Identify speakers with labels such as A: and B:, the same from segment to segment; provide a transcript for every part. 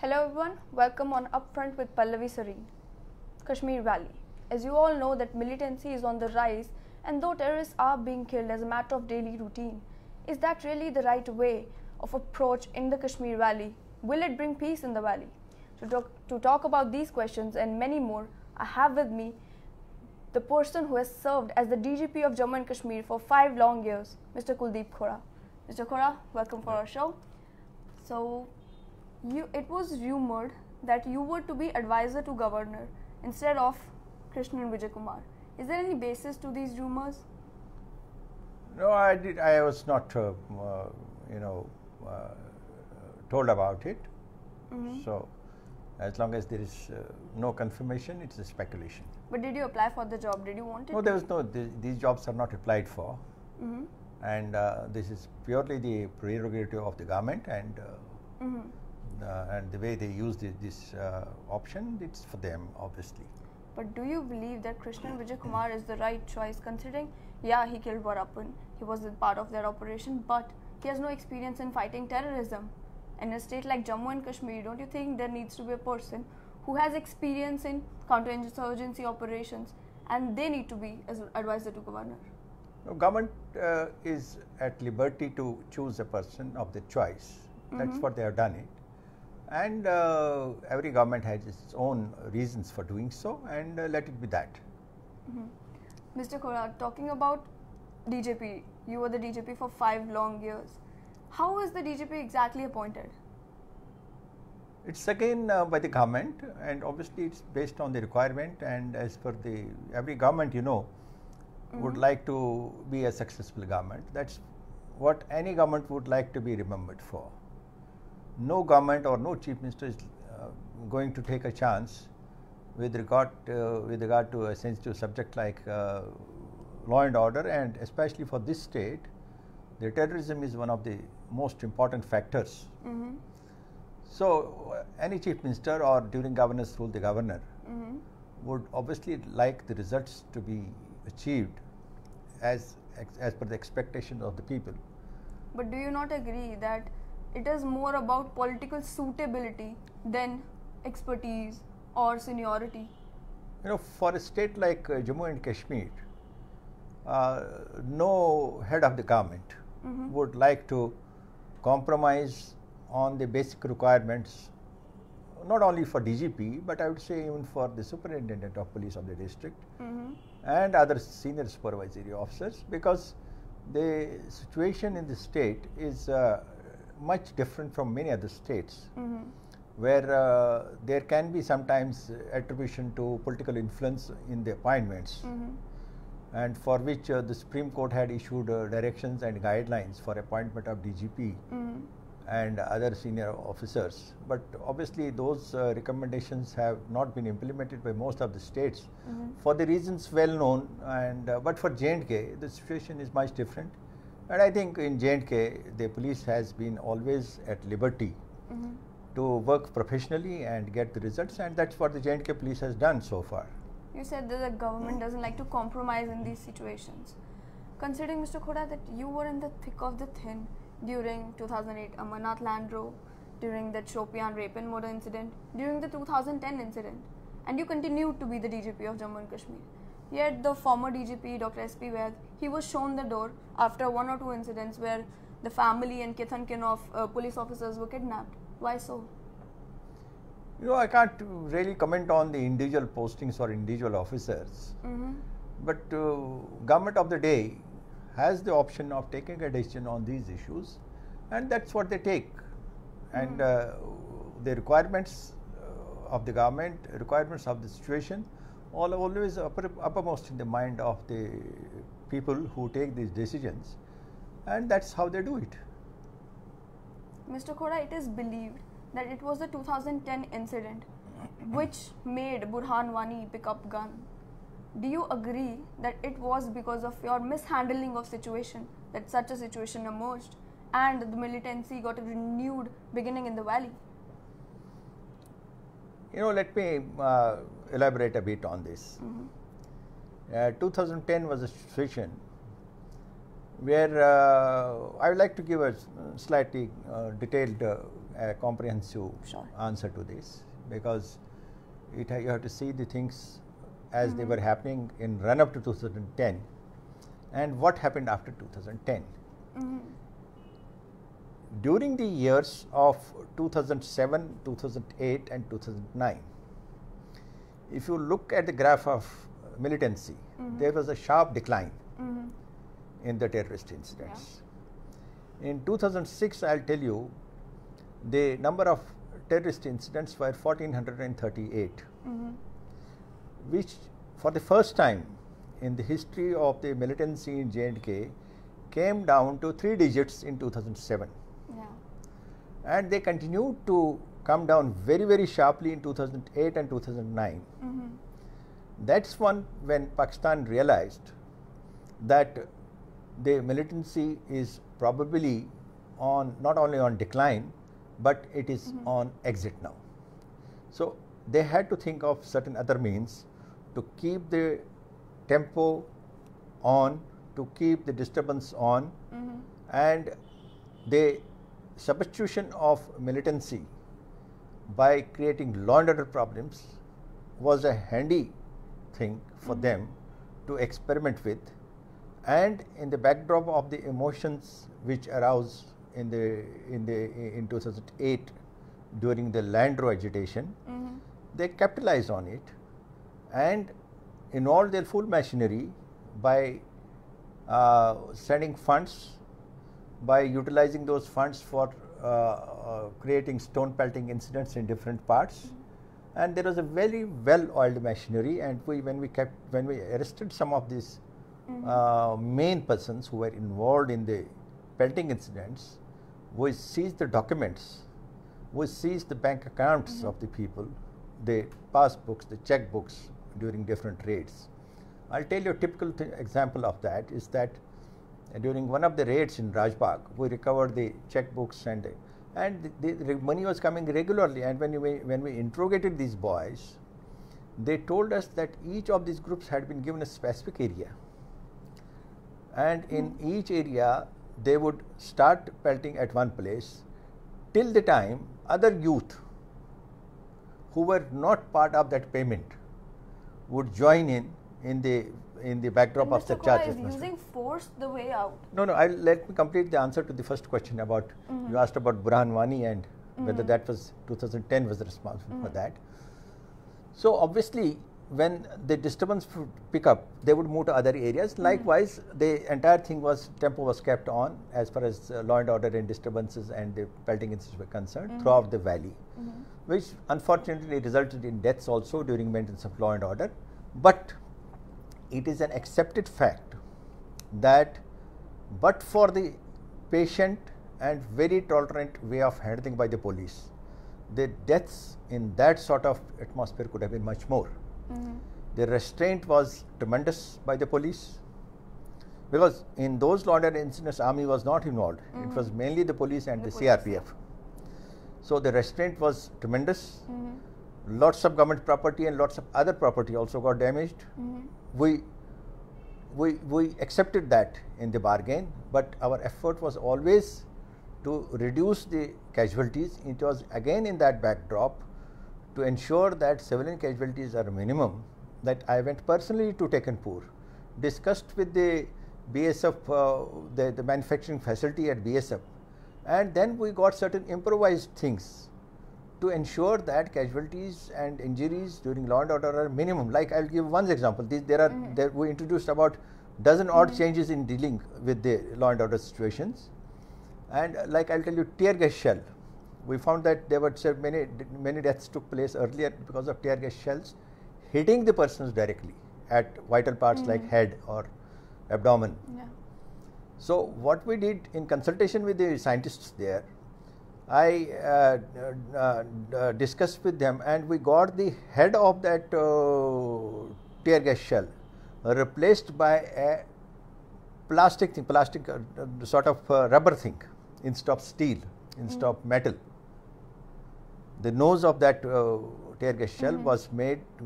A: Hello everyone, welcome on Upfront with Pallavi Sareen. Kashmir Valley. As you all know that militancy is on the rise and though terrorists are being killed as a matter of daily routine, is that really the right way of approach in the Kashmir Valley? Will it bring peace in the valley? To talk about these questions and many more, I have with me the person who has served as the DGP of Jammu and Kashmir for 5 long years, Mr. Kuldeep Khoda. Mr. Khoda, welcome for our show. So, it was rumored that you were to be advisor to governor instead of Krishnan Vijay Kumar. Is there any basis to these rumors?
B: No, I was not, told about it. So, as long as there is no confirmation, it's a speculation.
A: But did you apply for the job? Did you want it?
B: No, there was no. These jobs are not applied for, and this is purely the prerogative of the government, and the way they use this option, it's for them, obviously.
A: But do you believe that Krishnan Vijay Kumar is the right choice, considering, yeah, he killed Warappan, he was a part of their operation, but he has no experience in fighting terrorism. In a state like Jammu and Kashmir, don't you think there needs to be a person who has experience in counter-insurgency operations and they need to be as advisor to governor?
B: No, government is at liberty to choose a person of their choice. That's what they have done it. And every government has its own reasons for doing so, and let it be that.
A: Mr. Khoda, talking about DGP, you were the DGP for 5 long years. How is the DGP exactly appointed?
B: It's again by the government, and obviously it's based on the requirement, and as per the every government, would like to be a successful government. That's what any government would like to be remembered for. No government or no chief minister is going to take a chance with regard to a sensitive subject like law and order, and especially for this state, the terrorism is one of the most important factors. So any chief minister or during governor's rule, the governor would obviously like the results to be achieved as per the expectations of the people.
A: But do you not agree that it is more about political suitability than expertise or seniority?
B: For a state like Jammu and Kashmir, no head of the government would like to compromise on the basic requirements, not only for DGP, but I would say even for the superintendent of police of the district and other senior supervisory officers, because the situation in the state is much different from many other states, where there can be sometimes attribution to political influence in the appointments, and for which the Supreme Court had issued directions and guidelines for appointment of DGP and other senior officers. But obviously those recommendations have not been implemented by most of the states for the reasons well known, and but for J&K the situation is much different. And I think in J&K, the police has been always at liberty to work professionally and get the results, and that's what the J&K police has done so far.
A: You said that the government doesn't like to compromise in these situations. Considering, Mr. Khoda, that you were in the thick of the thin during 2008 Amarnath land row, during the Shopian rape and murder incident, during the 2010 incident, and you continued to be the DGP of Jammu and Kashmir. Yet the former DGP, Dr. S.P. Vaid, he was shown the door after 1 or 2 incidents where the family and kith and kin of police officers were kidnapped. Why so?
B: I can't really comment on the individual postings or individual officers, but government of the day has the option of taking a decision on these issues, and that's what they take. And the requirements of the government, requirements of the situation, always uppermost in the mind of the people who take these decisions, and that's how they do it.
A: Mr. Khoda, it is believed that it was the 2010 incident which made Burhan Wani pick up gun. Do you agree that it was because of your mishandling of situation that such a situation emerged and the militancy got renewed beginning in the valley?
B: Let me elaborate a bit on this. 2010 was a situation where I would like to give a slightly detailed a comprehensive
A: Sure.
B: answer to this, because you have to see the things as they were happening in run up to 2010 and what happened after 2010. During the years of 2007, 2008 and 2009, if you look at the graph of militancy, there was a sharp decline in the terrorist incidents. Yeah. In 2006, I'll tell you, the number of terrorist incidents were 1438, which for the first time in the history of the militancy in J&K came down to 3 digits in 2007. Yeah. And they continued to come down very, very sharply in 2008 and 2009. That's when Pakistan realized that the militancy is probably on not only on decline, but it is on exit now. So they had to think of certain other means to keep the tempo on, to keep the disturbance on, and the substitution of militancy by creating law and order problems was a handy thing for them to experiment with. And in the backdrop of the emotions which arose in 2008 during the land row agitation, they capitalized on it and involved their full machinery by sending funds, by utilizing those funds for creating stone pelting incidents in different parts. And there was a very well-oiled machinery, and when we arrested some of these main persons who were involved in the pelting incidents, we seized the documents, we seized the bank accounts of the people, the passbooks, the checkbooks during different raids. I'll tell you a typical example of that is that during one of the raids in Rajbagh, we recovered the checkbooks and the money was coming regularly. And when we interrogated these boys, they told us that each of these groups had been given a specific area, and in each area they would start pelting at one place till the time other youth who were not part of that payment would join in the backdrop of the charges.
A: Is using force the way out?
B: No, let me complete the answer to the first question about, you asked about Burhan Wani and whether that was 2010 was responsible for that. So obviously when the disturbance would pick up, they would move to other areas. Likewise, the entire tempo was kept on as far as law and order and disturbances and the pelting incidents were concerned throughout the valley, which unfortunately resulted in deaths also during maintenance of law and order. But it is an accepted fact that but for the patient and very tolerant way of handling by the police, the deaths in that sort of atmosphere could have been much more. The restraint was tremendous by the police, because in those law and order incidents, army was not involved. It was mainly the police and the CRPF. So the restraint was tremendous. Lots of government property and lots of other property also got damaged. We accepted that in the bargain, but our effort was always to reduce the casualties. It was again in that backdrop to ensure that civilian casualties are minimum, that I went personally to Tekanpur, discussed with the BSF, the manufacturing facility at BSF, and then we got certain improvised things to ensure that casualties and injuries during law and order are minimum. Like I'll give one example. We introduced about dozen odd changes in dealing with the law and order situations. And like I'll tell you, tear gas shell. We found that there were many deaths took place earlier because of tear gas shells hitting the persons directly at vital parts like head or abdomen. Yeah. So what we did in consultation with the scientists there, I discussed with them, and we got the head of that tear gas shell replaced by a plastic sort of rubber thing instead of steel, instead of metal. The nose of that tear gas shell was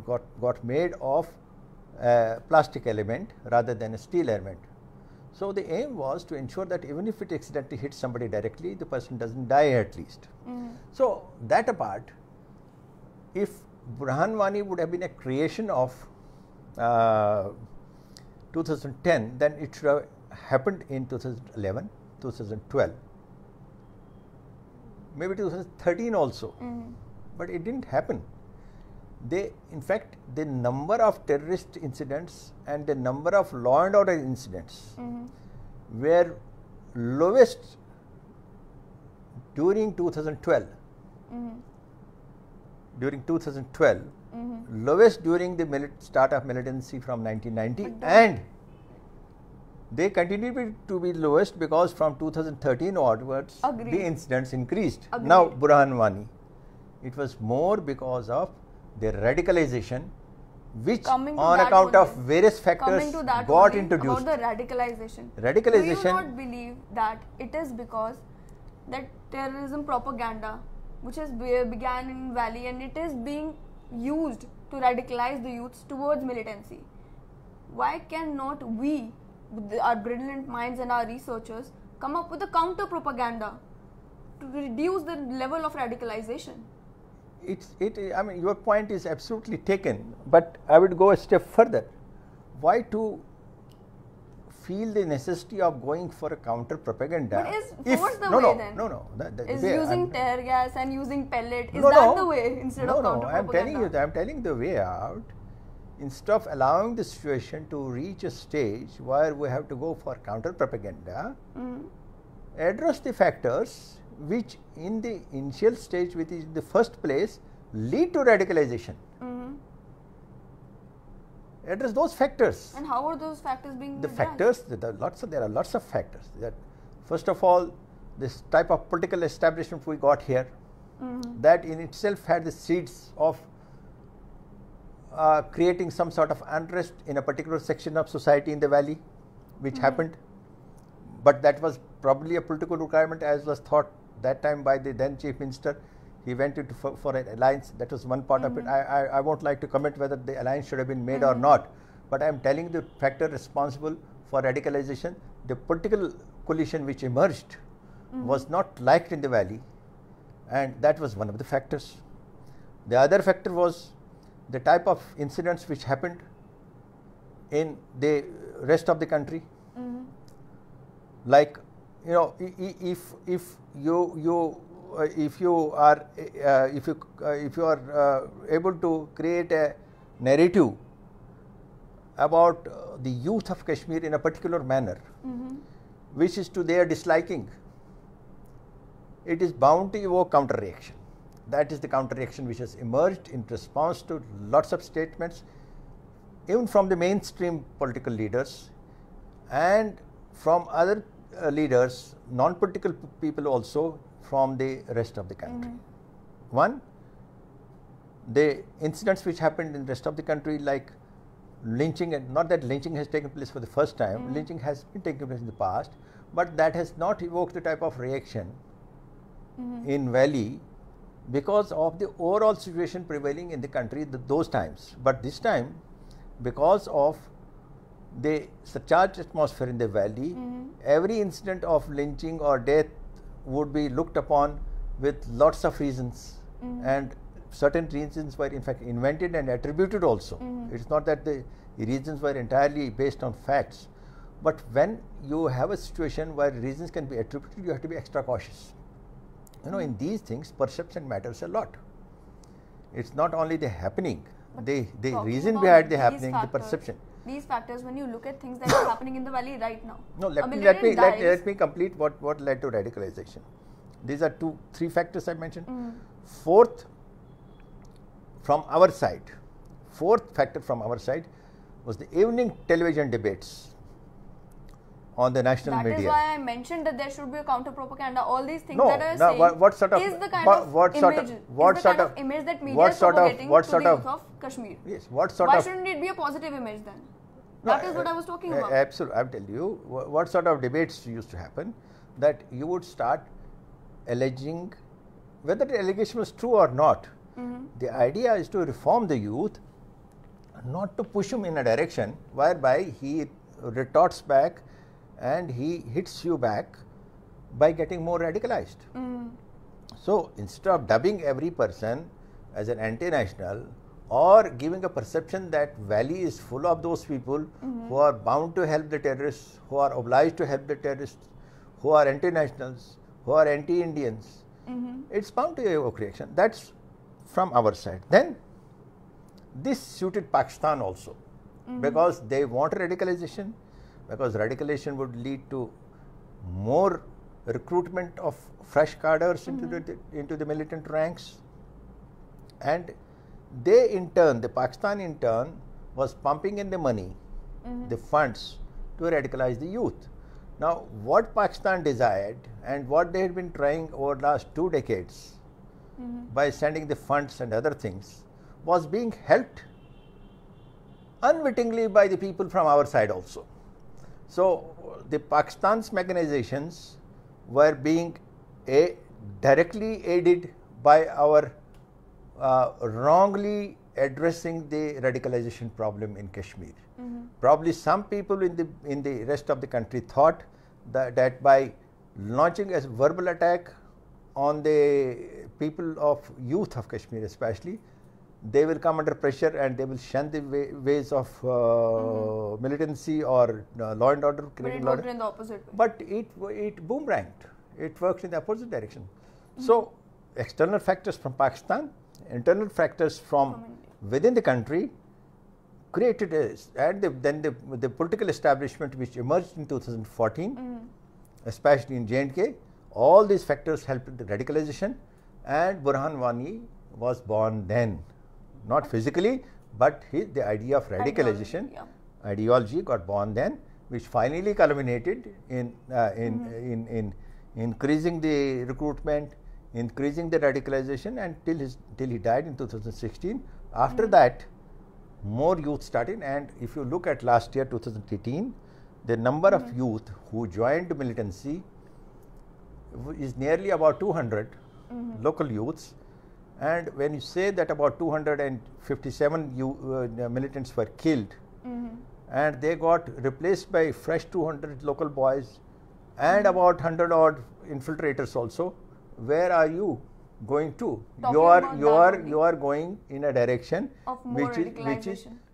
B: got made of a plastic element rather than a steel element. So the aim was to ensure that even if it accidentally hits somebody directly, the person doesn't die at least. So that apart, if Burhan Wani would have been a creation of 2010, then it should have happened in 2011, 2012, maybe 2013 also, but it didn't happen. In fact, the number of terrorist incidents and the number of law and order incidents were lowest during 2012. During 2012, lowest during the start of militancy from 1990, and they continue to be lowest because from 2013 onwards, the incidents increased. Now, Burhan Wani, it was more because of the radicalization, which on account of various factors got introduced.
A: About the radicalization.
B: Do
A: you not believe that it is because that terrorism propaganda, which has began in Valley, and it is being used to radicalize the youths towards militancy? Why cannot we, with our brilliant minds and our researchers, come up with a counter propaganda to reduce the level of radicalization?
B: I mean, your point is absolutely taken, but I would go a step further. Why to feel the necessity of going for a counter propaganda?
A: But is force the way then?
B: No.
A: Is using tear gas and using pellet, is that the way instead of counter propaganda?
B: I'm telling you, I'm telling the way out. Instead of allowing the situation to reach a stage where we have to go for counter propaganda, address the factors which in the initial stage, which is in the first place, lead to radicalization. Address those factors.
A: And how are those factors being
B: The
A: addressed?
B: factors, there are lots of factors. First of all, this type of political establishment we got here, that in itself had the seeds of creating some sort of unrest in a particular section of society in the valley, which happened. But that was probably a political requirement, as was thought that time by the then Chief Minister. He went into for an alliance. That was one part of it. I won't like to comment whether the alliance should have been made or not, but I am telling the factor responsible for radicalization. The political coalition which emerged was not liked in the valley, and that was one of the factors. The other factor was the type of incidents which happened in the rest of the country. Like, you know, if you are able to create a narrative about the youth of Kashmir in a particular manner, which is to their disliking, it is bound to evoke counter reaction. That is the counter reaction which has emerged in response to lots of statements, even from the mainstream political leaders and from other leaders, non-political people also, from the rest of the country. One, the incidents which happened in the rest of the country, like lynching, and not that lynching has taken place for the first time, lynching has been taking place in the past, but that has not evoked the type of reaction in Valley because of the overall situation prevailing in the country those times. But this time, because of the surcharged atmosphere in the valley, every incident of lynching or death would be looked upon with lots of reasons, and certain reasons were in fact invented and attributed also. It's not that the reasons were entirely based on facts, but when you have a situation where reasons can be attributed, you have to be extra cautious. You know, in these things, perception matters a lot. It's not only the happening, the reason behind the happening, the perception.
A: These factors, when you look at things that are happening in the valley right now.
B: No, let me complete what led to radicalization. These are three factors I mentioned. Fourth factor from our side was the evening television debates on the national media.
A: That is why I mentioned that there should be a counter propaganda. All these things
B: No,
A: that I
B: no,
A: saying
B: what sort of
A: is the kind of image that media is propagating to the youth of Kashmir.
B: Yes,
A: why shouldn't it be a positive image then? That is what I was talking about.
B: Absolutely, I will tell you what sort of debates used to happen. That you would start alleging, whether the allegation was true or not. The idea is to reform the youth, not to push him in a direction whereby he retorts back and he hits you back by getting more radicalized. So instead of dubbing every person as an anti-national or giving a perception that Valley is full of those people who are bound to help the terrorists, who are obliged to help the terrorists, who are anti-nationals, who are anti-Indians, it's bound to evoke reaction. That's from our side. Then this suited Pakistan also, because they want radicalization, because radicalization would lead to more recruitment of fresh cadres into the militant ranks, and they in turn, the Pakistan in turn, was pumping in the money, the funds to radicalize the youth. Now, what Pakistan desired and what they had been trying over the last 2 decades by sending the funds and other things was being helped unwittingly by the people from our side also. So, the Pakistan's mechanizations were being directly aided by our wrongly addressing the radicalization problem in Kashmir. Probably some people in the rest of the country thought that by launching a verbal attack on the people of youth of Kashmir especially, they will come under pressure and they will shun the ways of militancy or law and order.
A: But it worked in the opposite way.
B: But it boomeranged. It works in the opposite direction. So external factors from Pakistan, internal factors from within the country created then the political establishment which emerged in 2014, especially in J&K, all these factors helped the radicalization, and Burhan Wani was born then. Not physically, but the idea of radicalization, ideology got born then, which finally culminated in increasing the recruitment, increasing the radicalization, and till he died in 2016. After that, more youth started, and if you look at last year, 2018, the number of youth who joined militancy is nearly about 200 local youths. And when you say that about 257 militants were killed, and they got replaced by fresh 200 local boys and about 100 odd infiltrators also, where are you going to? You are going in a direction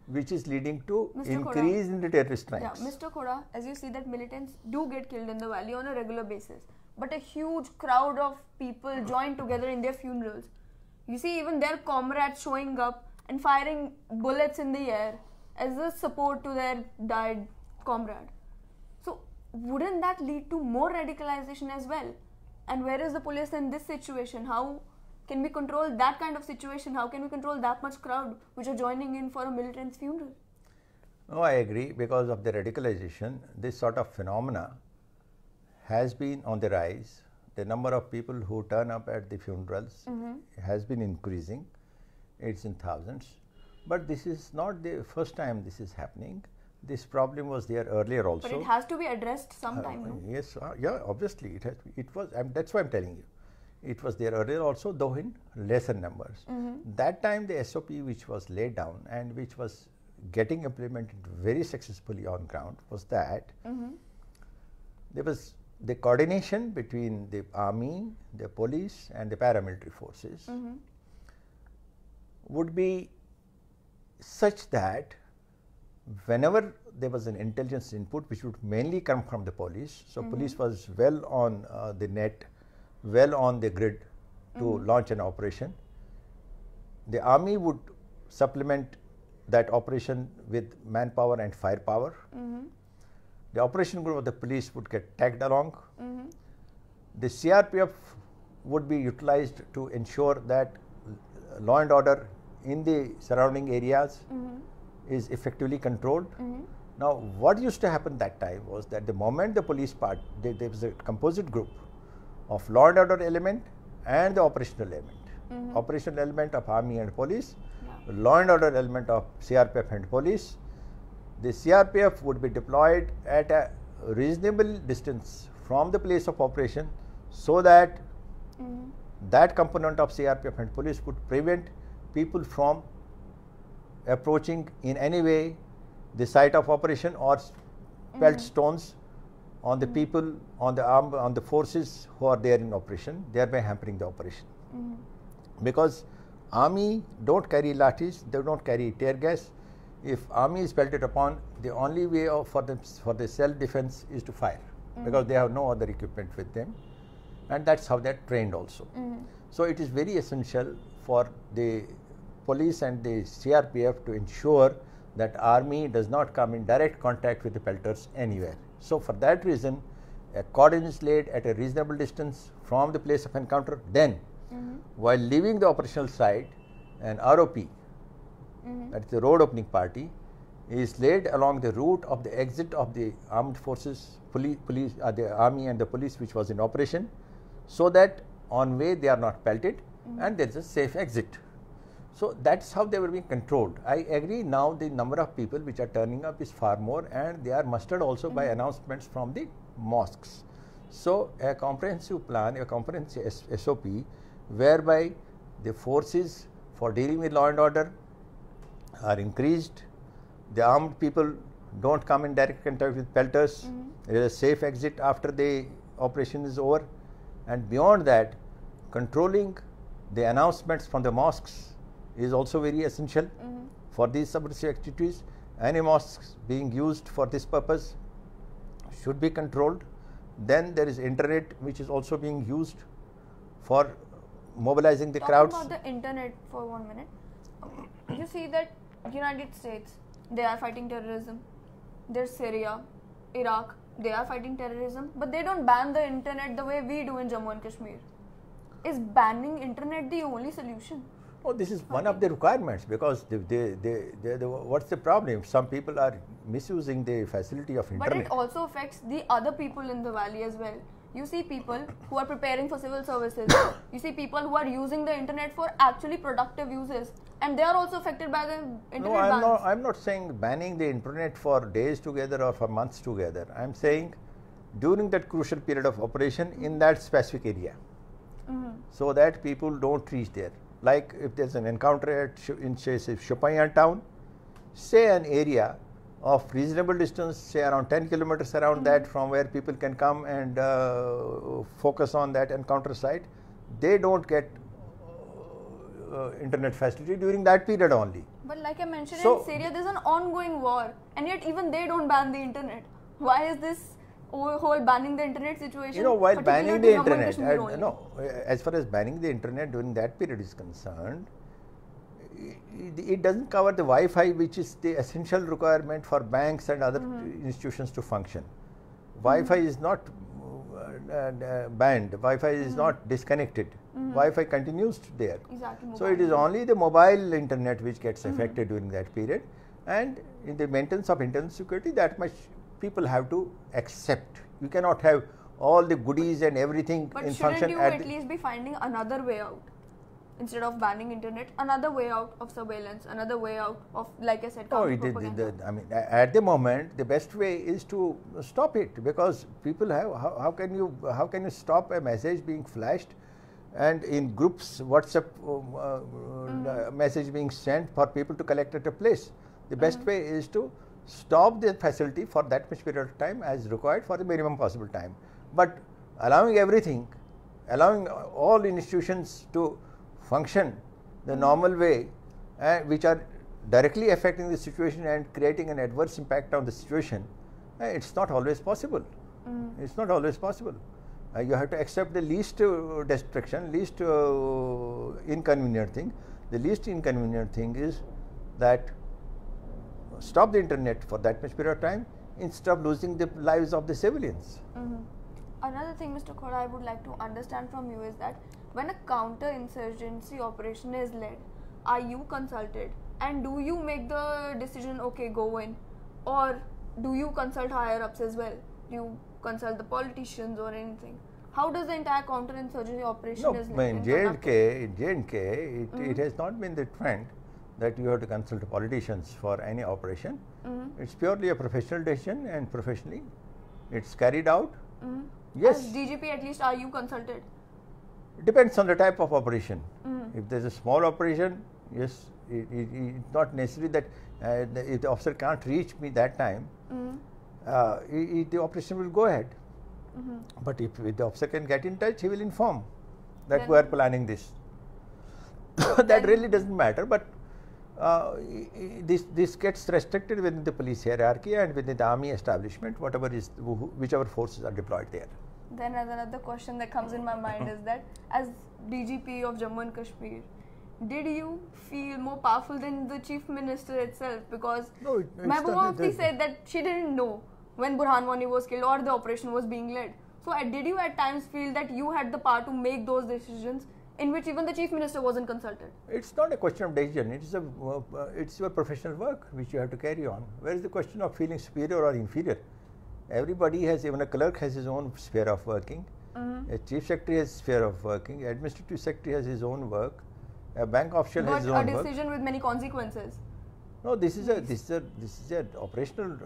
B: which is leading to
A: Mr.
B: increase in the terrorist ranks.
A: Yeah, Mr. Khoda, as you see that militants do get killed in the valley on a regular basis, but a huge crowd of people join together in their funerals. You see even their comrades showing up and firing bullets in the air as a support to their died comrade. So wouldn't that lead to more radicalization as well? And where is the police in this situation? How can we control that kind of situation? How can we control that much crowd which are joining in for a militant's funeral?
B: No, I agree. Because of the radicalization, this sort of phenomena has been on the rise. The number of people who turn up at the funerals has been increasing. It's in thousands. But this is not the first time this is happening. This problem was there earlier also.
A: But it has to be addressed sometime, no?
B: Yes, yeah, obviously it was. That's why I'm telling you. It was there earlier also, though in lesser numbers. That time the SOP which was laid down and which was getting implemented very successfully on ground was that there was the coordination between the army, the police and the paramilitary forces would be such that whenever there was an intelligence input which would mainly come from the police, so police was well on the net, well on the grid to launch an operation. The army would supplement that operation with manpower and firepower. The operation group of the police would get tagged along. The CRPF would be utilized to ensure that law and order in the surrounding areas is effectively controlled. Now, what used to happen that time was that the moment the police part, there was a composite group of law and order element and the operational element. Operational element of army and police, law and order element of CRPF and police. The CRPF would be deployed at a reasonable distance from the place of operation so that that component of CRPF and police would prevent people from approaching in any way the site of operation or pelt stones on the people, on the arm, on the forces who are there in operation, thereby hampering the operation. Because army don't carry lathis, they don't carry tear gas. If army is pelted upon, the only way for the self-defense is to fire, because they have no other equipment with them, and that's how they're trained also. So it is very essential for the police and the CRPF to ensure that army does not come in direct contact with the pelters anywhere. So for that reason, a cordon is laid at a reasonable distance from the place of encounter. Then, while leaving the operational site, an ROP, that is the road opening party, is laid along the route of the exit of the armed forces, the army and the police which was in operation, so that on way they are not pelted and there is a safe exit. So that's how they were being controlled. I agree, now the number of people which are turning up is far more, and they are mustered also by announcements from the mosques. So a comprehensive plan, a comprehensive SOP, whereby the forces for dealing with law and order are increased, the armed people don't come in direct contact with pelters, there is a safe exit after the operation is over, and beyond that, controlling the announcements from the mosques is also very essential for these subversive activities. Any mosques being used for this purpose should be controlled. Then there is internet which is also being used for mobilizing the crowds.
A: Talking about the internet for 1 minute, you see that United States, they are fighting terrorism. There's Syria, Iraq, they are fighting terrorism, but they don't ban the internet the way we do in Jammu and Kashmir. Is banning internet the only solution?
B: Oh, this is one of the requirements, because what's the problem? Some people are misusing the facility of internet.
A: But it also affects the other people in the valley as well. You see people who are preparing for civil services. You see people who are using the internet for actually productive uses, and they are also affected by the internet bans.
B: No, I'm not saying banning the internet for days together or for months together. I'm saying during that crucial period of operation in that specific area, so that people don't reach there. Like if there's an encounter in, say, Shopian town, say an area of reasonable distance, say around 10 kilometers around that, from where people can come and focus on that encounter site, they don't get internet facility during that period only.
A: But like I mentioned, in Syria there's an ongoing war, and yet even they don't ban the internet. Why is this whole banning the internet situation?
B: You know, while banning the internet, as far as banning the internet during that period is concerned, it doesn't cover the Wi-Fi, which is the essential requirement for banks and other institutions to function. Wi-Fi is not banned, Wi-Fi is not disconnected, Wi-Fi continues there.
A: Exactly.
B: So it is only the mobile internet which gets affected during that period, and in the maintenance of internal security, that much people have to accept. You cannot have all the goodies and everything in function.
A: But shouldn't you at least be finding another way out? Instead of banning internet, another way out of surveillance, another way out of, like I said, counter-propaganda.
B: I mean, at the moment, the best way is to stop it, because people have, how can you stop a message being flashed and in groups, WhatsApp message being sent for people to collect at a place? The best way is to stop the facility for that much period of time as required for the minimum possible time. But allowing everything, allowing all institutions to function the normal way, which are directly affecting the situation and creating an adverse impact on the situation, it's not always possible. It's not always possible. You have to accept the least destruction, least inconvenient thing. The least inconvenient thing is that stop the internet for that much period of time instead of losing the lives of the civilians.
A: Another thing, Mr. Khoda, I would like to understand from you is that when a counter-insurgency operation is led, are you consulted? And do you make the decision, okay, go in? Or do you consult higher-ups as well? Do you consult the politicians or anything? How does the entire counter-insurgency operation is led?
B: In J&K, it has not been the trend that you have to consult politicians for any operation. It's purely a professional decision, and professionally it's carried out. Yes.
A: As DGP, at least, are you consulted?
B: It depends on the type of operation. If there's a small operation, yes, it's not necessary that if the officer can't reach me that time, the operation will go ahead. But if the officer can get in touch, he will inform that we are planning this. That really doesn't matter, but this gets restricted within the police hierarchy and within the army establishment, whichever forces are deployed there.
A: Then another question that comes in my mind is that as DGP of Jammu and Kashmir, did you feel more powerful than the Chief Minister itself? Because Mehbooba Mufti said that she didn't know when Burhan Wani was killed or the operation was being led. So did you at times feel that you had the power to make those decisions in which even the Chief Minister wasn't consulted?
B: It's not a question of decision. It's your professional work which you have to carry on. Where is the question of feeling superior or inferior? Everybody has, even a clerk has his own sphere of working. A chief secretary has sphere of working. Administrative secretary has his own work. A bank official has his own work.
A: But a decision with many consequences.
B: No, this is a operational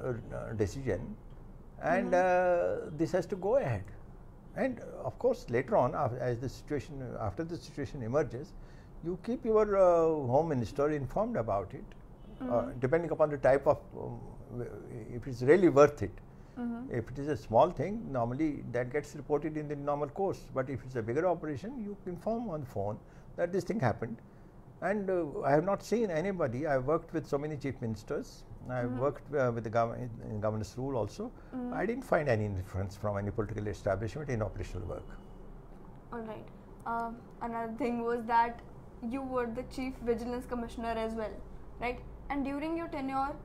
B: decision, and this has to go ahead. And of course, later on, after the situation emerges, you keep your home minister informed about it, depending upon the type of, if it's really worth it. If it is a small thing, normally that gets reported in the normal course. But if it's a bigger operation, you inform on the phone that this thing happened. And I have not seen anybody. I have worked with so many chief ministers. I have worked with the government in governor's rule also. I didn't find any influence from any political establishment in operational work.
A: All right. Another thing was that you were the Chief Vigilance Commissioner as well, right? And during your tenure,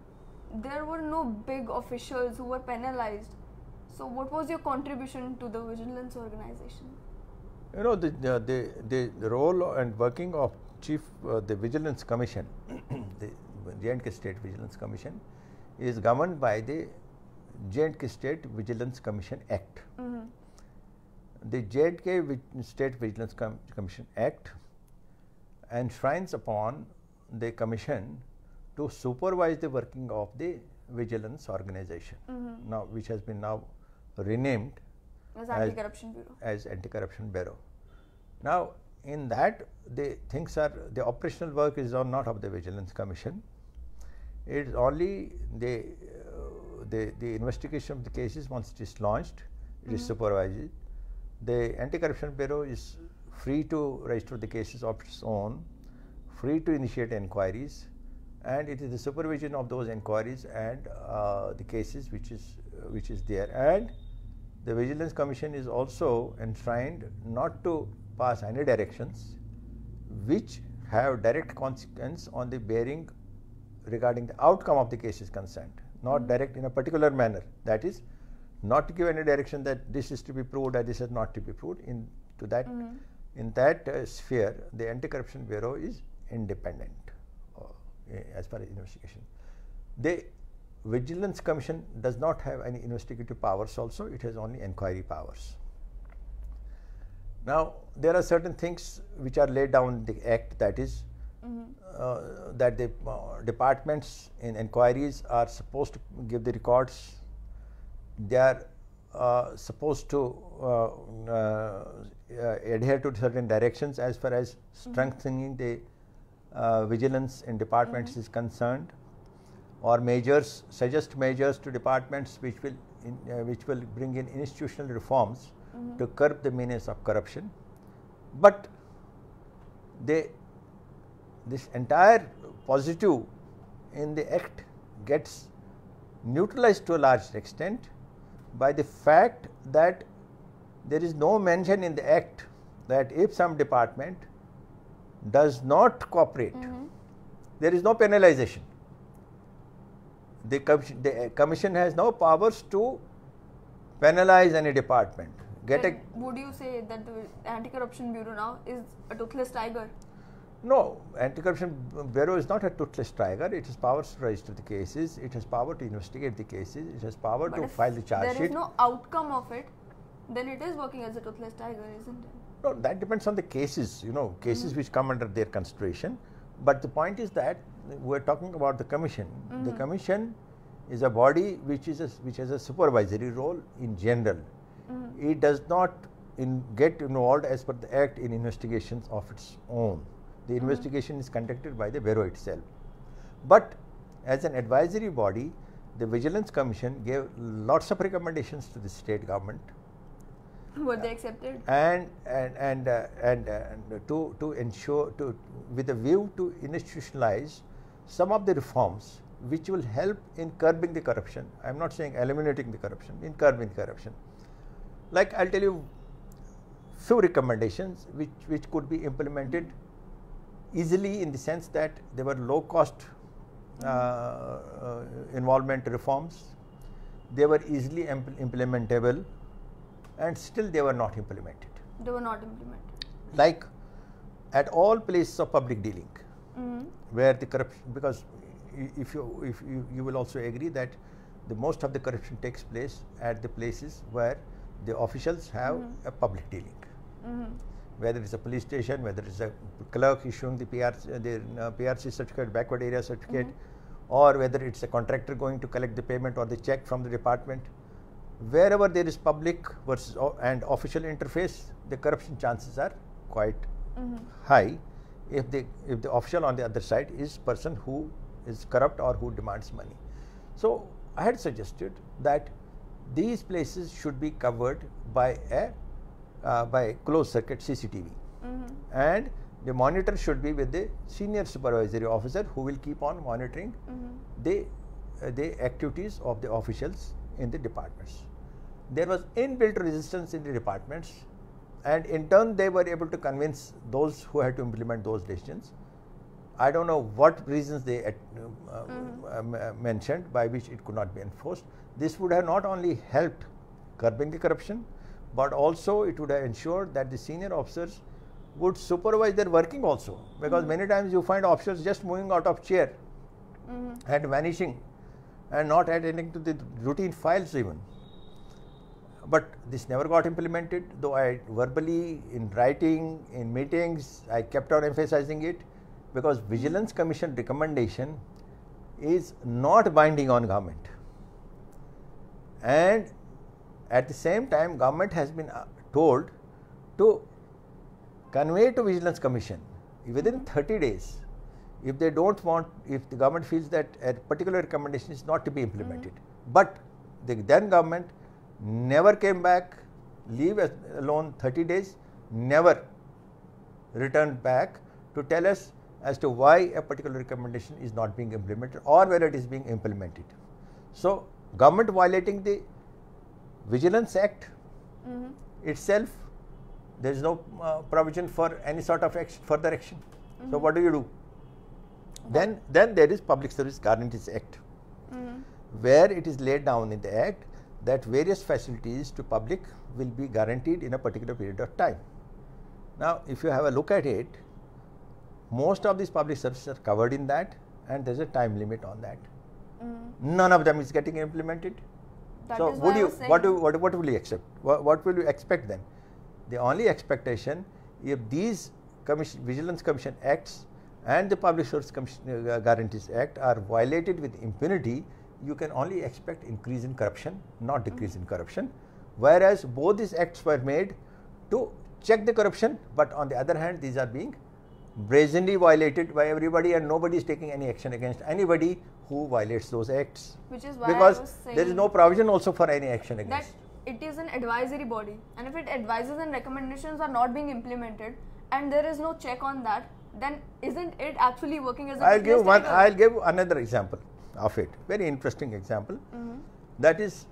A: there were no big officials who were penalized. So what was your contribution to the vigilance organization?
B: You know, the role and working of the Vigilance Commission, the J&K State Vigilance Commission, is governed by the J&K State Vigilance Commission Act. The J&K State Vigilance Commission Act enshrines upon the commission to supervise the working of the vigilance organization, now which has been now renamed
A: as Anti-Corruption Bureau.
B: As Anti-Corruption Bureau. Now, in that, the operational work is not of the Vigilance Commission. It is only the investigation of the cases. Once it is launched, it is supervised. The Anti-Corruption Bureau is free to register the cases of its own, free to initiate inquiries, and it is the supervision of those inquiries and the cases which is there. And the Vigilance Commission is also enshrined not to pass any directions which have direct consequence on the bearing regarding the outcome of the case is concerned, not direct in a particular manner. That is, not to give any direction that this is to be proved or this is not to be proved. In that sphere, the Anti-Corruption Bureau is independent as far as investigation. The Vigilance Commission does not have any investigative powers also, it has only inquiry powers. Now, there are certain things which are laid down in the Act, that is, that the departments in inquiries are supposed to give the records, they are supposed to adhere to certain directions as far as strengthening the vigilance in departments is concerned, or suggest measures to departments which will bring in institutional reforms to curb the menace of corruption. But this entire positive in the Act gets neutralized to a large extent by the fact that there is no mention in the Act that if some department does not cooperate, there is no penalization. The commission has no powers to penalize any department.
A: Would you say that the Anti-Corruption Bureau now is a toothless tiger?
B: No, Anti-Corruption Bureau is not a toothless tiger. It has powers to register the cases, it has power to investigate the cases, it has power to file the charge sheet.
A: There is no outcome of it, then it is working as a toothless tiger, isn't it?
B: No, that depends on the cases, cases which come under their consideration. But the point is that we are talking about the commission. The commission is a body which has a supervisory role in general. It does not get involved as per the Act in investigations of its own. The investigation is conducted by the Bureau itself. But as an advisory body, the Vigilance Commission gave lots of recommendations to the state government.
A: Were they accepted?
B: And to ensure, with a view to institutionalize some of the reforms which will help in curbing the corruption. I am not saying eliminating the corruption, in curbing corruption. Like I will tell you few recommendations which could be implemented easily, in the sense that they were low cost involvement reforms, they were easily implementable, and still they were not implemented.
A: They were not implemented.
B: Like at all places of public dealing, where the corruption, because if you will also agree that the most of the corruption takes place at the places where the officials have a public dealing. Whether it's a police station, whether it's a clerk issuing the PRC certificate, backward area certificate, or whether it's a contractor going to collect the payment or the check from the department. Wherever there is public versus and official interface, the corruption chances are quite high if the official on the other side is person who is corrupt or who demands money. So I had suggested that these places should be covered by a closed circuit CCTV, and the monitor should be with the senior supervisory officer who will keep on monitoring the activities of the officials in the departments. There was inbuilt resistance in the departments, and in turn they were able to convince those who had to implement those decisions. I don't know what reasons they mentioned by which it could not be enforced. This would have not only helped curbing the corruption, but also it would have ensured that the senior officers would supervise their working also, because many times you find officers just moving out of chair and vanishing and not attending to the routine files even. But this never got implemented, though I verbally, in writing, in meetings, I kept on emphasizing it, because Vigilance Commission recommendation is not binding on government. And at the same time, government has been told to convey to Vigilance Commission within 30 days, if they don't want, if the government feels that a particular recommendation is not to be implemented. But the then government never came back, leave alone 30 days, never returned back to tell us as to why a particular recommendation is not being implemented or whether it is being implemented. So government violating the Vigilance Act itself, there is no provision for any sort of further action. So what do you do? Then there is Public Service Guarantees Act, where it is laid down in the Act that various facilities to public will be guaranteed in a particular period of time. Now, if you have a look at it, most of these public services are covered in that, and there is a time limit on that. None of them is getting implemented. So what will you accept? What will you expect then? The only expectation, if these Vigilance Commission Acts and the Public Service Guarantees Act are violated with impunity, you can only expect increase in corruption, not decrease in corruption. Whereas both these acts were made to check the corruption, but on the other hand, these are being brazenly violated by everybody, and nobody is taking any action against anybody who violates those acts.
A: Which is why
B: because
A: I was saying
B: there is no provision also for any action against.
A: That it is an advisory body, and if it advises and recommendations are not being implemented, and there is no check on that, then isn't it actually working as a
B: I'll give another example of it. Very interesting example. That is,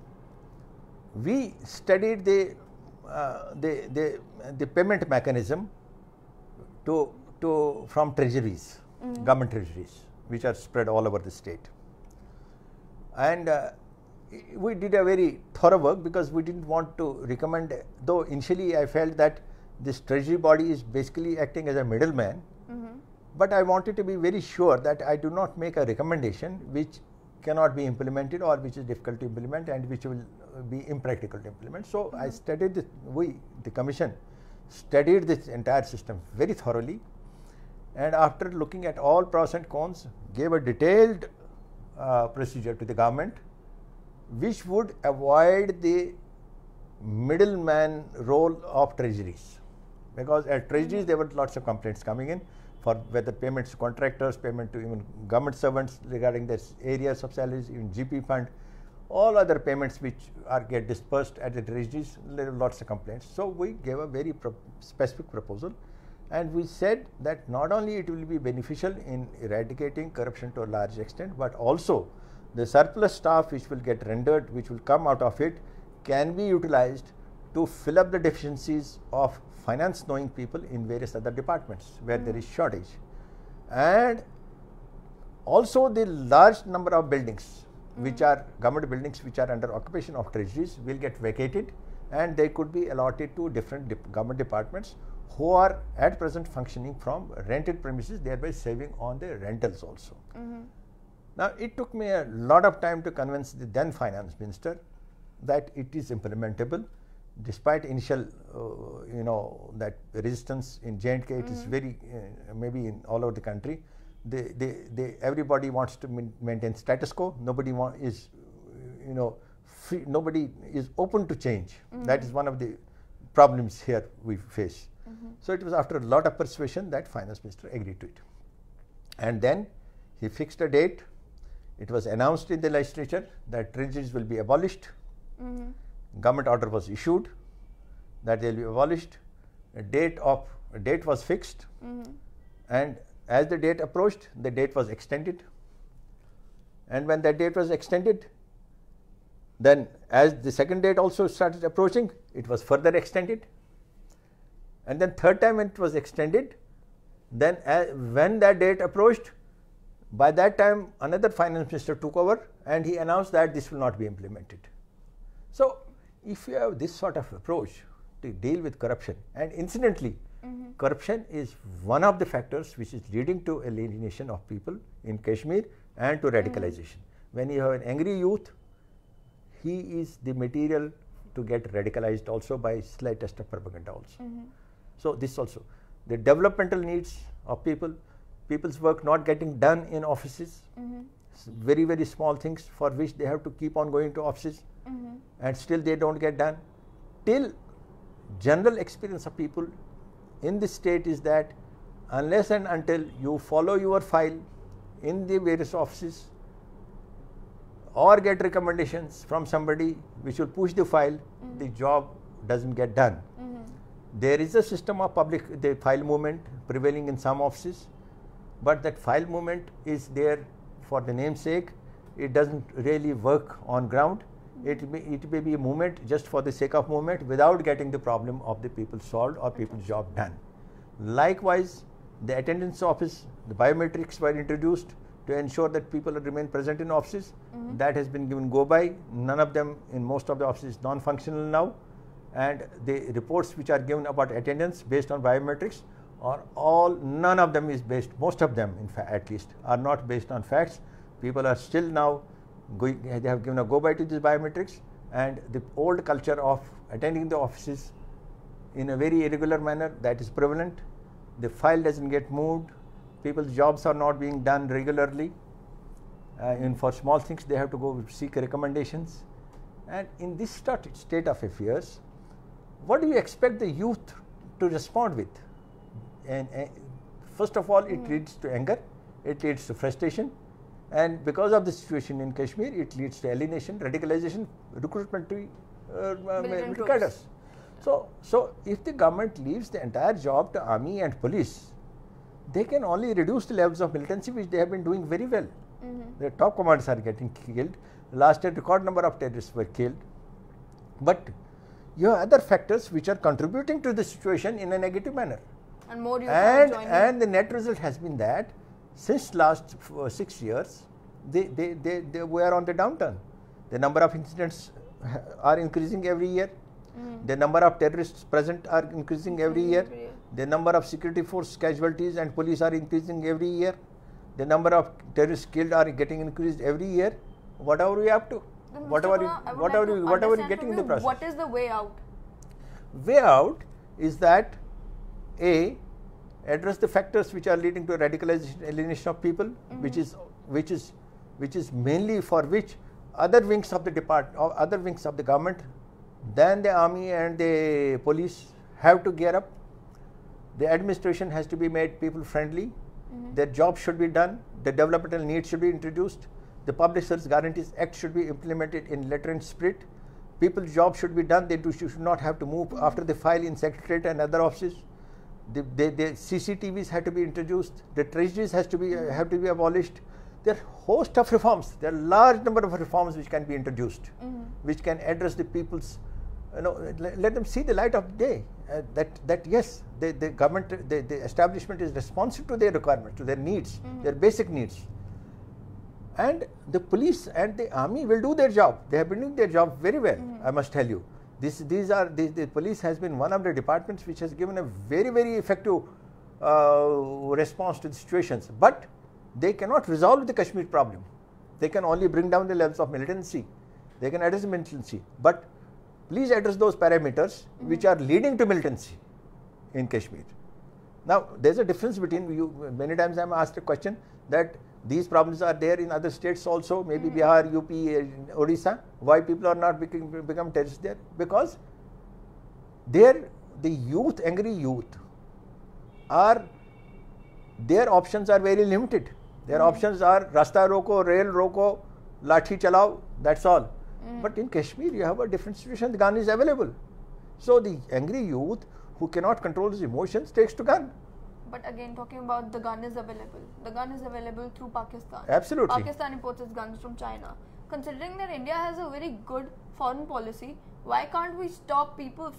B: we studied the payment mechanism from treasuries, government treasuries, which are spread all over the state. And we did a very thorough work, because we didn't want to recommend, though initially I felt that this treasury body is basically acting as a middleman, but I wanted to be very sure that I do not make a recommendation which cannot be implemented or which is difficult to implement and which will be impractical to implement. So I studied this, the commission studied this entire system very thoroughly, and after looking at all pros and cons, gave a detailed procedure to the government which would avoid the middleman role of treasuries, because at treasuries there were lots of complaints coming in for whether payments to contractors, payment to even government servants regarding their areas of salaries, even GP fund, all other payments which get dispersed at the treasuries, lots of complaints. So we gave a very specific proposal, and we said that not only it will be beneficial in eradicating corruption to a large extent, but also the surplus staff which will get rendered, which will come out of it, can be utilized to fill up the deficiencies of finance knowing people in various other departments where there is shortage. And also the large number of buildings which are government buildings which are under occupation of treasuries will get vacated, and they could be allotted to different government departments who are at present functioning from rented premises, thereby saving on the rentals also. Now, it took me a lot of time to convince the then finance minister that it is implementable, despite initial that resistance in J&K. It is very maybe in all over the country. Everybody wants to maintain status quo. Nobody is free, nobody is open to change. That is one of the problems here we face. So it was after a lot of persuasion that finance minister agreed to it, and then he fixed a date. It was announced in the legislature that treasuries will be abolished. Government order was issued that they will be abolished. A date was fixed, and as the date approached, the date was extended. And when that date was extended, then as the second date also started approaching, it was further extended. And then third time when it was extended, then when that date approached, by that time another finance minister took over and he announced that this will not be implemented. So if you have this sort of approach to deal with corruption, and incidentally, corruption is one of the factors which is leading to alienation of people in Kashmir and to radicalization. When you have an angry youth, he is the material to get radicalized also by slightest of propaganda also. So this also, the developmental needs of people's work not getting done in offices, very, very small things for which they have to keep on going to offices, and still they don't get done. Till general experience of people in this state is that unless and until you follow your file in the various offices or get recommendations from somebody which will push the file, the job doesn't get done. There is a system of the file movement prevailing in some offices, but that file movement is there for the namesake. It doesn't really work on ground. It may be a movement just for the sake of movement without getting the problem of the people solved or people's job done. Likewise, the attendance office, the biometrics were introduced to ensure that people remain present in offices. That has been given go by. None of them in most of the offices is non-functional now, and the reports which are given about attendance based on biometrics none of them is based, most of them in fact at least, are not based on facts. People are still now they have given a go by to these biometrics, and the old culture of attending the offices in a very irregular manner, that is prevalent. The file doesn't get moved, people's jobs are not being done regularly, and for small things they have to go seek recommendations. And in this state of affairs, what do you expect the youth to respond with? And first of all, it leads to anger, it leads to frustration, and because of the situation in Kashmir, it leads to alienation, radicalization, recruitment to cadres. So if the government leaves the entire job to army and police, they can only reduce the levels of militancy, which they have been doing very well. The top commanders are getting killed. Last year, record number of terrorists were killed. But you have other factors which are contributing to the situation in a negative manner.
A: And more youth are joining.
B: And the net result has been that since last 6 years, they were on the downturn. The number of incidents are increasing every year. The number of terrorists present are increasing every year. The number of security force casualties and police are increasing every year. The number of terrorists killed are getting increased every year. What are we up to? Whatever you getting in the process.
A: What is the way out?
B: Way out is that address the factors which are leading to radicalization, alienation of people, which is mainly for which other wings of the government than the army and the police have to gear up. The administration has to be made people friendly. Their job should be done. The developmental needs should be introduced. The Public Service Guarantees Act should be implemented in letter and spirit. People's job should be done. They should not have to move after they file in Secretariat and other offices. The CCTVs have to be introduced. The treasuries have to be abolished. There are host of reforms. There are large number of reforms which can be introduced, which can address the people's, let them see the light of the day. That yes, the government, the establishment is responsive to their requirements, to their needs, their basic needs. And the police and the army will do their job. They have been doing their job very well, I must tell you. The police has been one of the departments which has given a very, very effective response to the situations. But they cannot resolve the Kashmir problem. They can only bring down the levels of militancy. They can address the militancy. But please address those parameters which are leading to militancy in Kashmir. Now, there is a difference between you. Many times I am asked a question that these problems are there in other states also, maybe Bihar, UP, Odisha. Why people are not become terrorists there? Because there, the youth, angry youth, their options are very limited. Their options are Rasta roko, rail roko, lathi chalao, that's all. But in Kashmir, you have a different situation. The gun is available. So the angry youth who cannot control his emotions takes to gun.
A: But again, talking about the gun is available. The gun is available through Pakistan.
B: Absolutely.
A: Pakistan imports its guns from China. Considering that India has a very good foreign policy, why can't we stop people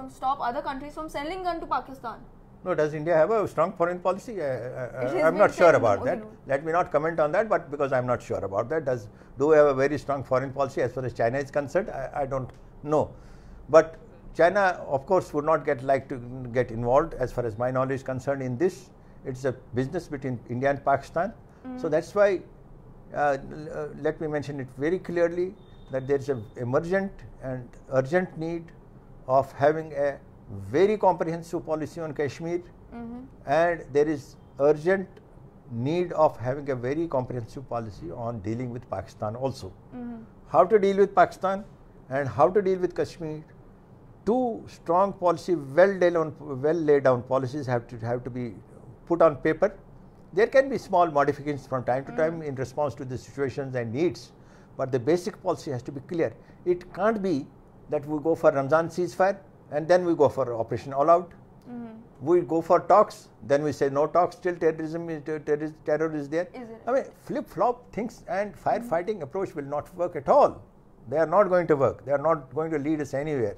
A: stop other countries from selling gun to Pakistan?
B: No, does India have a strong foreign policy? I'm not sure about that. Let me not comment on that, but because I'm not sure about that. Do we have a very strong foreign policy as far as China is concerned? I don't know. But China, of course, would not like to get involved as far as my knowledge is concerned in this. It's a business between India and Pakistan. So that's why, let me mention it very clearly, that there is an emergent and urgent need of having a very comprehensive policy on Kashmir, and there is urgent need of having a very comprehensive policy on dealing with Pakistan also. How to deal with Pakistan and how to deal with Kashmir, two strong policy, well laid down policies have to be put on paper. There can be small modifications from time to time in response to the situations and needs, but the basic policy has to be clear. It can't be that we go for Ramzan ceasefire and then we go for Operation All Out. We go for talks, then we say no talks till terror is there. I mean, flip-flop things and firefighting approach will not work at all. They are not going to work. They are not going to lead us anywhere.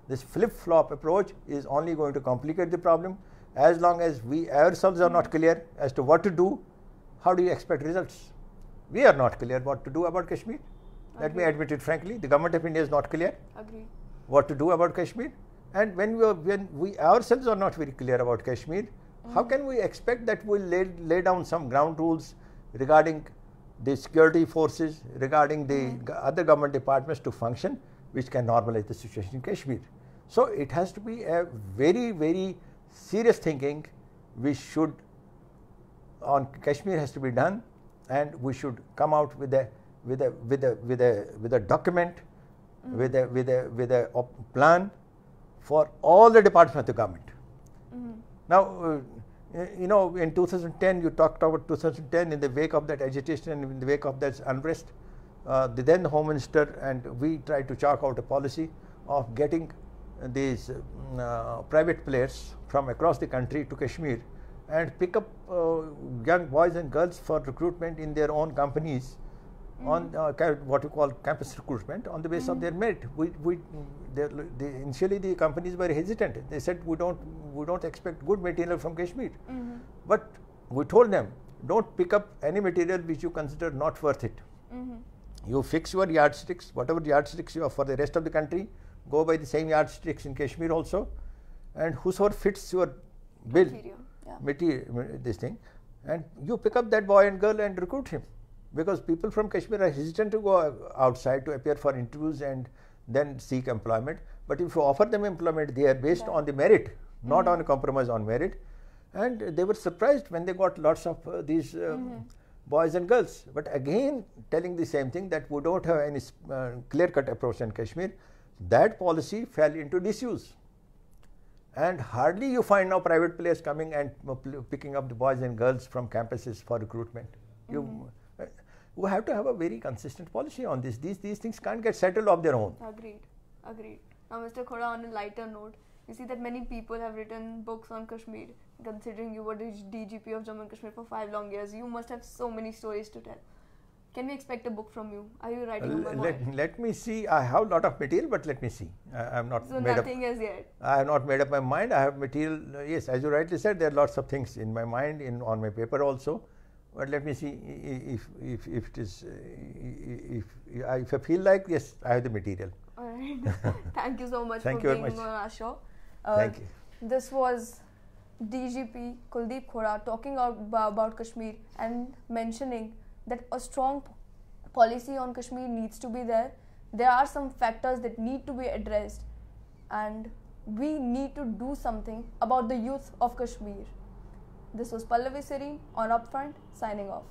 B: This flip-flop approach is only going to complicate the problem. As long as we ourselves are not clear as to what to do, how do you expect results? We are not clear what to do about Kashmir. Let me admit it frankly. The government of India is not clear what to do about Kashmir. And when we ourselves are not very clear about Kashmir, how can we expect that we'll lay down some ground rules regarding the security forces, regarding the other government departments to function, which can normalize the situation in Kashmir? So it has to be a very, very serious thinking. We should, on Kashmir has to be done, and we should come out with a document, with a plan for all the departments of the government. Now, in 2010, you talked about 2010 in the wake of that agitation and in the wake of that unrest. The then Home Minister and we tried to chalk out a policy of getting these private players from across the country to Kashmir and pick up young boys and girls for recruitment in their own companies on what you call campus recruitment on the basis of their merit. Initially the companies were hesitant. They said we don't expect good material from Kashmir. But we told them, don't pick up any material which you consider not worth it. You fix your yardsticks, whatever yardsticks you have for the rest of the country, go by the same yardsticks in Kashmir also, and whosoever fits your bill, this thing, and you pick up that boy and girl and recruit him. Because people from Kashmir are hesitant to go outside to appear for interviews and then seek employment. But if you offer them employment, they are based on the merit, not on a compromise on merit. And they were surprised when they got lots of these boys and girls. But again, telling the same thing, that we don't have any clear-cut approach in Kashmir. That policy fell into disuse. And hardly you find now private players coming and picking up the boys and girls from campuses for recruitment. we have to have a very consistent policy on this. These things can't get settled of their own.
A: Agreed. Now, Mr. Khoda, on a lighter note, you see that many people have written books on Kashmir. Considering you were the DGP of Jammu and Kashmir for 5 long years, you must have so many stories to tell. Can we expect a book from you? Are you writing a memoir?
B: Let me see. I have a lot of material, but let me see. I am not
A: so
B: made
A: nothing as yet.
B: I have not made up my mind. I have material. Yes, as you rightly said, there are lots of things in my mind, on my paper also. But let me see if it is if I feel like, yes, I have the material.
A: All right. Thank you so much
B: for
A: being on our show.
B: Thank you.
A: This was DGP Kuldeep Khoda talking about Kashmir and mentioning that a strong policy on Kashmir needs to be there. There are some factors that need to be addressed, and we need to do something about the youth of Kashmir. This was Pallavi Siri on Upfront, signing off.